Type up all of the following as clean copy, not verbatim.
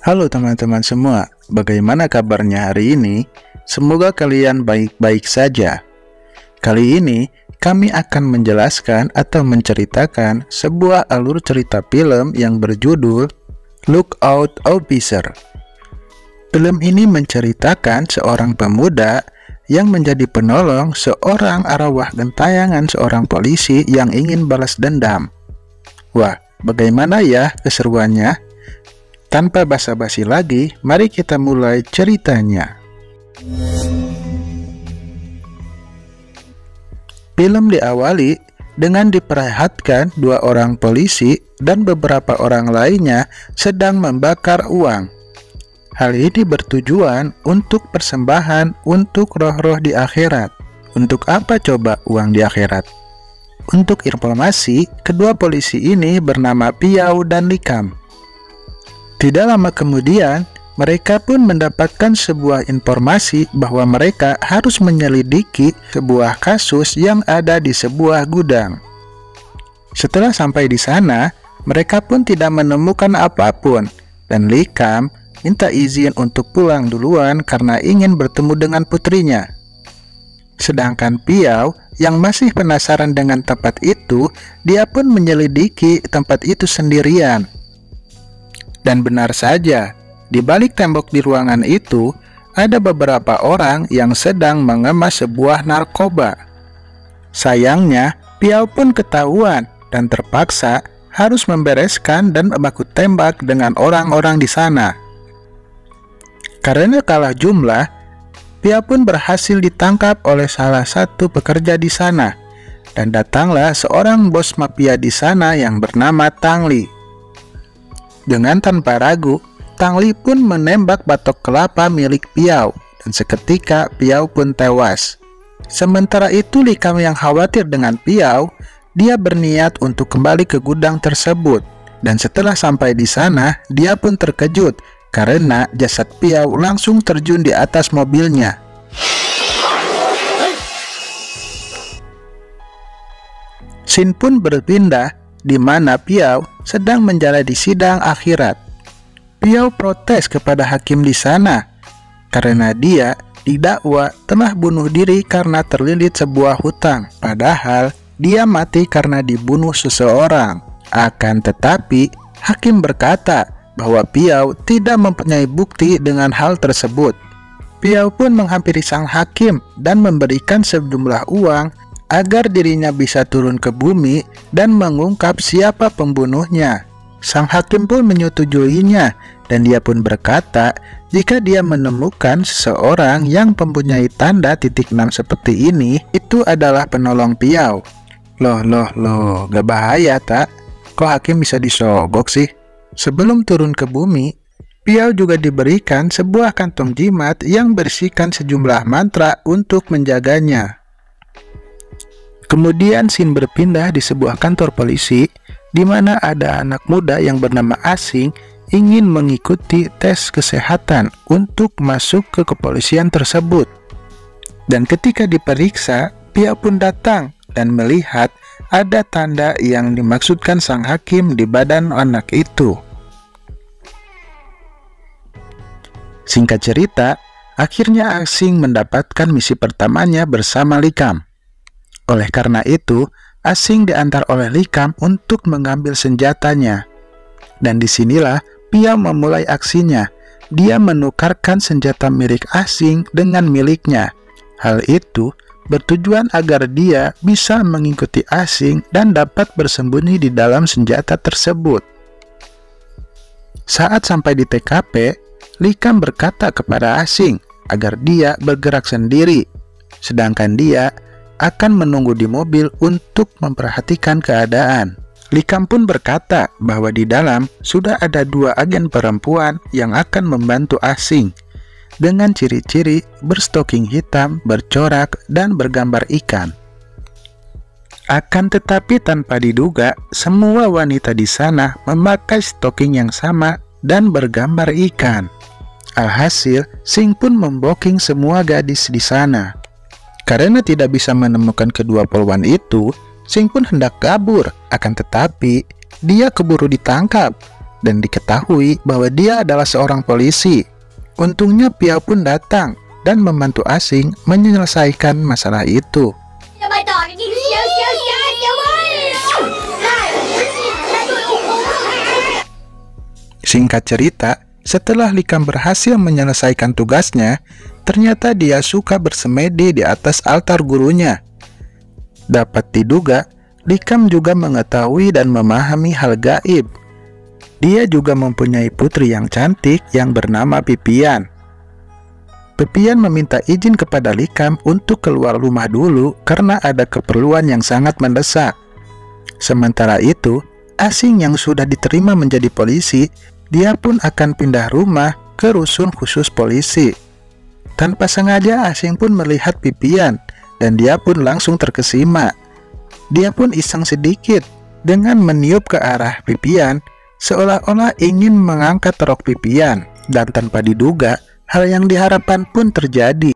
Halo teman-teman semua, bagaimana kabarnya hari ini? Semoga kalian baik-baik saja. Kali ini, kami akan menjelaskan atau menceritakan sebuah alur cerita film yang berjudul Lookout Officer. Film ini menceritakan seorang pemuda yang menjadi penolong seorang arwah gentayangan seorang polisi yang ingin balas dendam. Wah, bagaimana ya keseruannya? Tanpa basa-basi lagi, mari kita mulai ceritanya. Film diawali dengan diperlihatkan dua orang polisi dan beberapa orang lainnya sedang membakar uang. Hal ini bertujuan untuk persembahan untuk roh-roh di akhirat. Untuk apa coba uang di akhirat? Untuk informasi, kedua polisi ini bernama Piau dan Likam. Tidak lama kemudian, mereka pun mendapatkan sebuah informasi bahwa mereka harus menyelidiki sebuah kasus yang ada di sebuah gudang. Setelah sampai di sana, mereka pun tidak menemukan apapun, dan Likam minta izin untuk pulang duluan karena ingin bertemu dengan putrinya. Sedangkan Piau yang masih penasaran dengan tempat itu, dia pun menyelidiki tempat itu sendirian. Dan benar saja, di balik tembok di ruangan itu, ada beberapa orang yang sedang mengemas sebuah narkoba. Sayangnya, Piau pun ketahuan dan terpaksa harus membereskan dan baku tembak dengan orang-orang di sana. Karena kalah jumlah, Piau pun berhasil ditangkap oleh salah satu pekerja di sana, dan datanglah seorang bos mafia di sana yang bernama Tang Li. Dengan tanpa ragu, Tang Li pun menembak batok kelapa milik Piau, dan seketika Piau pun tewas. Sementara itu Likam yang khawatir dengan Piau, dia berniat untuk kembali ke gudang tersebut. Dan setelah sampai di sana, dia pun terkejut karena jasad Piau langsung terjun di atas mobilnya. Scene pun berpindah di mana Piau sedang menjalani sidang akhirat. Piau protes kepada hakim di sana karena dia didakwa telah bunuh diri karena terlilit sebuah hutang, padahal dia mati karena dibunuh seseorang. Akan tetapi, hakim berkata bahwa Piau tidak mempunyai bukti dengan hal tersebut. Piau pun menghampiri sang hakim dan memberikan sejumlah uang agar dirinya bisa turun ke bumi dan mengungkap siapa pembunuhnya. Sang hakim pun menyetujuinya, dan dia pun berkata jika dia menemukan seseorang yang mempunyai tanda titik 6 seperti ini, itu adalah penolong Piau. Loh, gak bahaya tak? Kok hakim bisa disogok sih? Sebelum turun ke bumi, Piau juga diberikan sebuah kantong jimat yang berisikan sejumlah mantra untuk menjaganya. Kemudian scene berpindah di sebuah kantor polisi, di mana ada anak muda yang bernama Asing ingin mengikuti tes kesehatan untuk masuk ke kepolisian tersebut. Dan ketika diperiksa, Piau pun datang dan melihat ada tanda yang dimaksudkan sang hakim di badan anak itu. Singkat cerita, akhirnya Asing mendapatkan misi pertamanya bersama Likam. Oleh karena itu, Asing diantar oleh Likam untuk mengambil senjatanya. Dan disinilah Piau memulai aksinya. Dia menukarkan senjata milik Asing dengan miliknya. Hal itu bertujuan agar dia bisa mengikuti Asing dan dapat bersembunyi di dalam senjata tersebut. Saat sampai di TKP, Likam berkata kepada Asing agar dia bergerak sendiri, sedangkan dia akan menunggu di mobil untuk memperhatikan keadaan. Likam pun berkata bahwa di dalam sudah ada dua agen perempuan yang akan membantu Asing dengan ciri-ciri berstoking hitam, bercorak, dan bergambar ikan. Akan tetapi tanpa diduga, semua wanita di sana memakai stoking yang sama dan bergambar ikan. Alhasil, Sing pun memboking semua gadis di sana. Karena tidak bisa menemukan kedua polwan itu, Sing pun hendak kabur. Akan tetapi, dia keburu ditangkap dan diketahui bahwa dia adalah seorang polisi. Untungnya Piao pun datang dan membantu Asing menyelesaikan masalah itu. Singkat cerita, setelah Likam berhasil menyelesaikan tugasnya, ternyata dia suka bersemedi di atas altar gurunya. Dapat diduga, Likam juga mengetahui dan memahami hal gaib. Dia juga mempunyai putri yang cantik yang bernama Pipian. Pipian meminta izin kepada Likam untuk keluar rumah dulu karena ada keperluan yang sangat mendesak. Sementara itu, Asing yang sudah diterima menjadi polisi, dia pun akan pindah rumah ke rusun khusus polisi. Tanpa sengaja Asing pun melihat Pipian dan dia pun langsung terkesima. Dia pun iseng sedikit dengan meniup ke arah Pipian, seolah-olah ingin mengangkat rok Pipian, dan tanpa diduga hal yang diharapkan pun terjadi.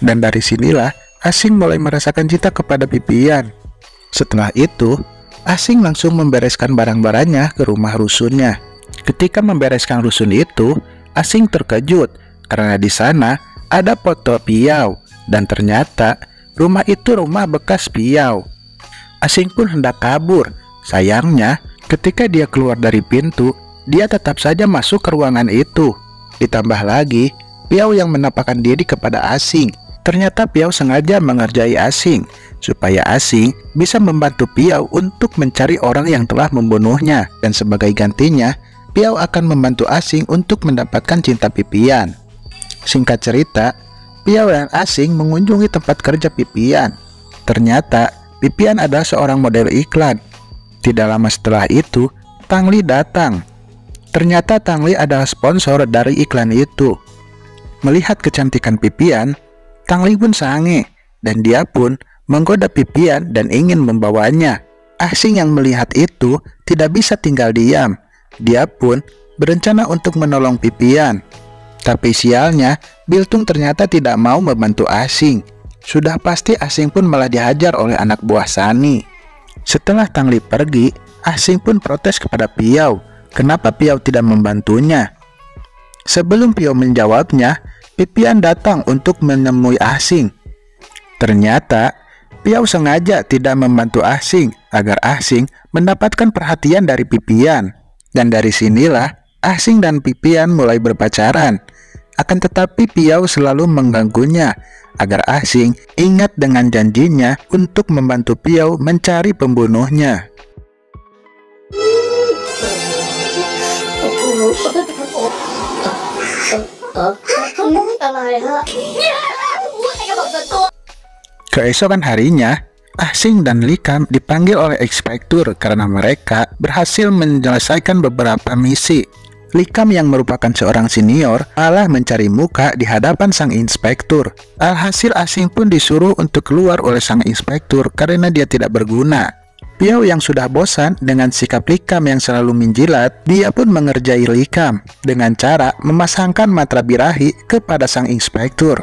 Dan dari sinilah Asing mulai merasakan cinta kepada Pipian. Setelah itu, Asing langsung membereskan barang-barangnya ke rumah rusunnya. Ketika membereskan rusun itu, Asing terkejut karena di sana ada foto Piao, dan ternyata rumah itu rumah bekas Piao. Asing pun hendak kabur. Sayangnya, ketika dia keluar dari pintu, dia tetap saja masuk ke ruangan itu. Ditambah lagi, Piao yang menampakkan diri kepada Asing. Ternyata Piao sengaja mengerjai Asing, supaya Asing bisa membantu Piao untuk mencari orang yang telah membunuhnya. Dan sebagai gantinya, Piao akan membantu Asing untuk mendapatkan cinta Pipian. Singkat cerita, Piao dan Asing mengunjungi tempat kerja Pipian. Ternyata Pipian adalah seorang model iklan. Tidak lama setelah itu, Tangli datang. Ternyata Tangli adalah sponsor dari iklan itu. Melihat kecantikan Pipian, Tangli pun sange, dan dia pun menggoda Pipian dan ingin membawanya. Asing yang melihat itu tidak bisa tinggal diam. Dia pun berencana untuk menolong Pipian. Tapi sialnya, Biltung ternyata tidak mau membantu Asing. Sudah pasti Asing pun malah dihajar oleh anak buah Sani. Setelah Tangli pergi, Asing pun protes kepada Piao. Kenapa Piao tidak membantunya? Sebelum Piao menjawabnya, Pipian datang untuk menemui Asing. Ternyata Piao sengaja tidak membantu Asing agar Asing mendapatkan perhatian dari Pipian. Dan dari sinilah Asing dan Pipian mulai berpacaran. Akan tetapi Piao selalu mengganggunya agar Asing ingat dengan janjinya untuk membantu Piao mencari pembunuhnya. Keesokan harinya, Asing dan Likam dipanggil oleh inspektur karena mereka berhasil menyelesaikan beberapa misi. Likam yang merupakan seorang senior malah mencari muka di hadapan sang inspektur. Alhasil Asing pun disuruh untuk keluar oleh sang inspektur karena dia tidak berguna. Piao yang sudah bosan dengan sikap Likam yang selalu menjilat, dia pun mengerjai Likam dengan cara memasangkan mantra birahi kepada sang inspektur.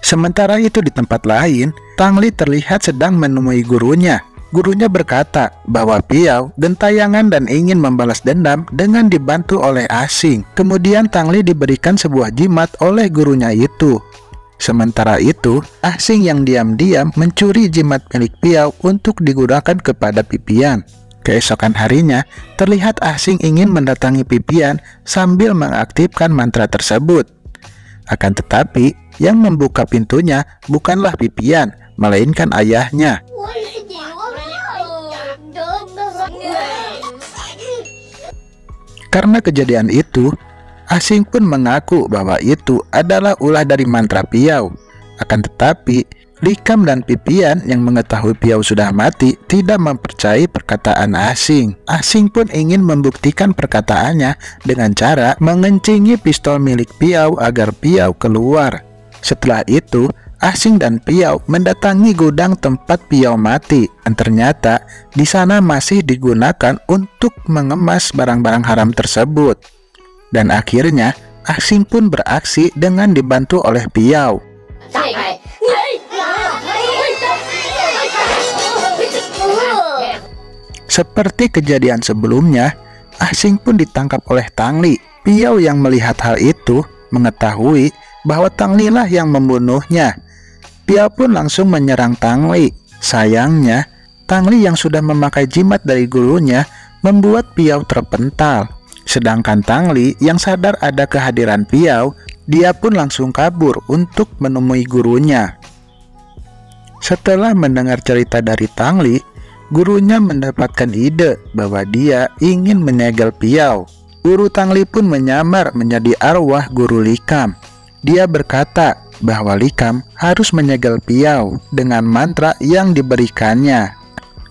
Sementara itu di tempat lain, Tangli terlihat sedang menemui gurunya. Gurunya berkata bahwa Piao gentayangan dan ingin membalas dendam dengan dibantu oleh Asing. Kemudian Tangli diberikan sebuah jimat oleh gurunya itu. Sementara itu, Asing yang diam-diam mencuri jimat milik Piao untuk digunakan kepada Pipian. Keesokan harinya, terlihat Asing ingin mendatangi Pipian sambil mengaktifkan mantra tersebut. Akan tetapi, yang membuka pintunya bukanlah Pipian, melainkan ayahnya. Karena kejadian itu, Asing pun mengaku bahwa itu adalah ulah dari mantra Piao. Akan tetapi, Likam dan Pipian yang mengetahui Piao sudah mati tidak mempercayai perkataan Asing. Asing pun ingin membuktikan perkataannya dengan cara mengencingi pistol milik Piao agar Piao keluar. Setelah itu, Asing dan Piao mendatangi gudang tempat Piao mati, dan ternyata di sana masih digunakan untuk mengemas barang-barang haram tersebut. Dan akhirnya, Asing pun beraksi dengan dibantu oleh Piao. Seperti kejadian sebelumnya, Ah Sing pun ditangkap oleh Tang Li. Piao yang melihat hal itu mengetahui bahwa Tang Li lah yang membunuhnya. Piao pun langsung menyerang Tang Li. Sayangnya, Tang Li yang sudah memakai jimat dari gurunya membuat Piao terpental. Sedangkan Tang Li yang sadar ada kehadiran Piao, dia pun langsung kabur untuk menemui gurunya. Setelah mendengar cerita dari Tang Li, gurunya mendapatkan ide bahwa dia ingin menyegel Piao. Guru Tang Li pun menyamar menjadi arwah guru Likam. Dia berkata bahwa Likam harus menyegel Piao dengan mantra yang diberikannya.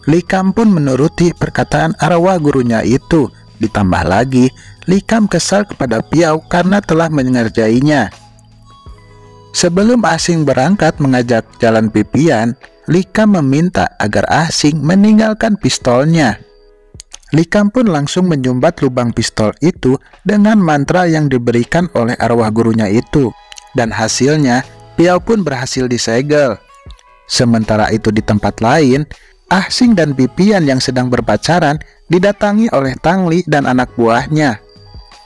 Likam pun menuruti perkataan arwah gurunya itu. Ditambah lagi, Likam kesal kepada Piao karena telah mengerjainya. Sebelum Ah Sing berangkat mengajak jalan Pipian, Likam meminta agar Ah Sing meninggalkan pistolnya. Likam pun langsung menyumbat lubang pistol itu dengan mantra yang diberikan oleh arwah gurunya itu. Dan hasilnya, Piao pun berhasil disegel. Sementara itu di tempat lain, Ah Sing dan Pipian yang sedang berpacaran didatangi oleh Tang Li dan anak buahnya.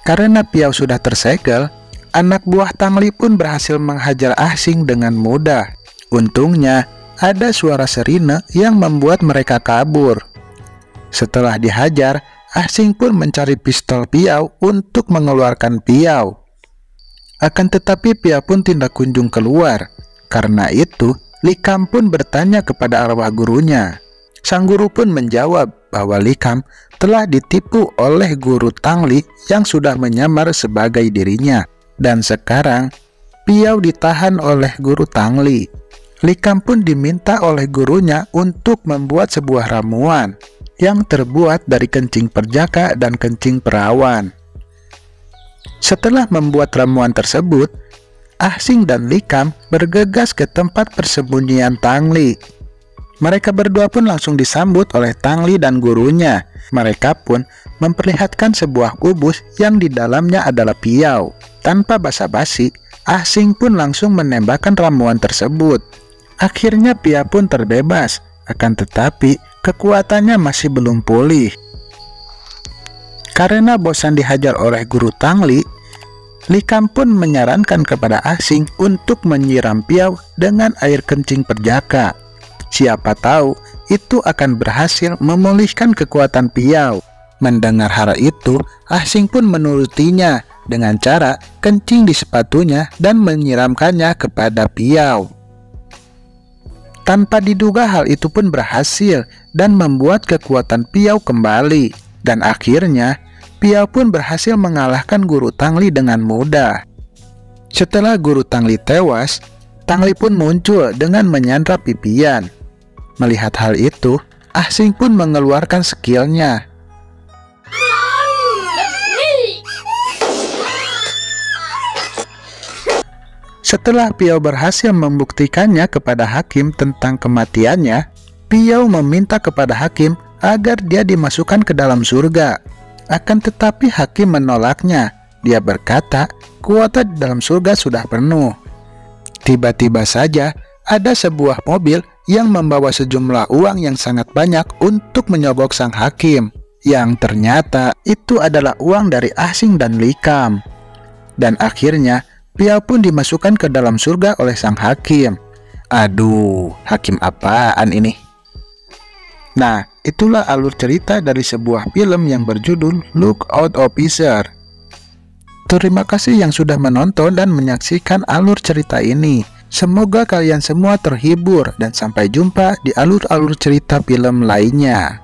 Karena Piao sudah tersegel, anak buah Tang Li pun berhasil menghajar Ah Sing dengan mudah. Untungnya, ada suara sirine yang membuat mereka kabur. Setelah dihajar, Ah Sing pun mencari pistol Piao untuk mengeluarkan Piao. Akan tetapi Piao pun tidak kunjung keluar. Karena itu, Likam pun bertanya kepada arwah gurunya. Sang guru pun menjawab bahwa Likam telah ditipu oleh guru Tang Li yang sudah menyamar sebagai dirinya. Dan sekarang, Piao ditahan oleh guru Tang Li. Likam pun diminta oleh gurunya untuk membuat sebuah ramuan yang terbuat dari kencing perjaka dan kencing perawan. Setelah membuat ramuan tersebut, Ah Sing dan Likam bergegas ke tempat persembunyian Tang Li. Mereka berdua pun langsung disambut oleh Tang Li dan gurunya. Mereka pun memperlihatkan sebuah kubus yang di dalamnya adalah Piao. Tanpa basa-basi, Ah Sing pun langsung menembakkan ramuan tersebut. Akhirnya Piao pun terbebas, akan tetapi kekuatannya masih belum pulih. Karena bosan dihajar oleh guru Tang Li, Likam pun menyarankan kepada Ah Sing untuk menyiram Piao dengan air kencing perjaka. Siapa tahu itu akan berhasil memulihkan kekuatan Piao. Mendengar hal itu, Ah Sing pun menurutinya dengan cara kencing di sepatunya dan menyiramkannya kepada Piao. Tanpa diduga hal itu pun berhasil dan membuat kekuatan Piao kembali. Dan akhirnya, Piao pun berhasil mengalahkan guru Tang Li dengan mudah. Setelah guru Tang Li tewas, Tang Li pun muncul dengan menyandra Pipian. Melihat hal itu, Ah Sing pun mengeluarkan skillnya. Setelah Piao berhasil membuktikannya kepada hakim tentang kematiannya, Piao meminta kepada hakim agar dia dimasukkan ke dalam surga. Akan tetapi hakim menolaknya. Dia berkata, kuota di dalam surga sudah penuh. Tiba-tiba saja, ada sebuah mobil yang membawa sejumlah uang yang sangat banyak untuk menyogok sang hakim. Yang ternyata itu adalah uang dari Ah Sing dan Likam. Dan akhirnya, Piao pun dimasukkan ke dalam surga oleh sang hakim. Aduh, hakim apaan ini? Nah, itulah alur cerita dari sebuah film yang berjudul Lookout Officer. Terima kasih yang sudah menonton dan menyaksikan alur cerita ini. Semoga kalian semua terhibur dan sampai jumpa di alur-alur cerita film lainnya.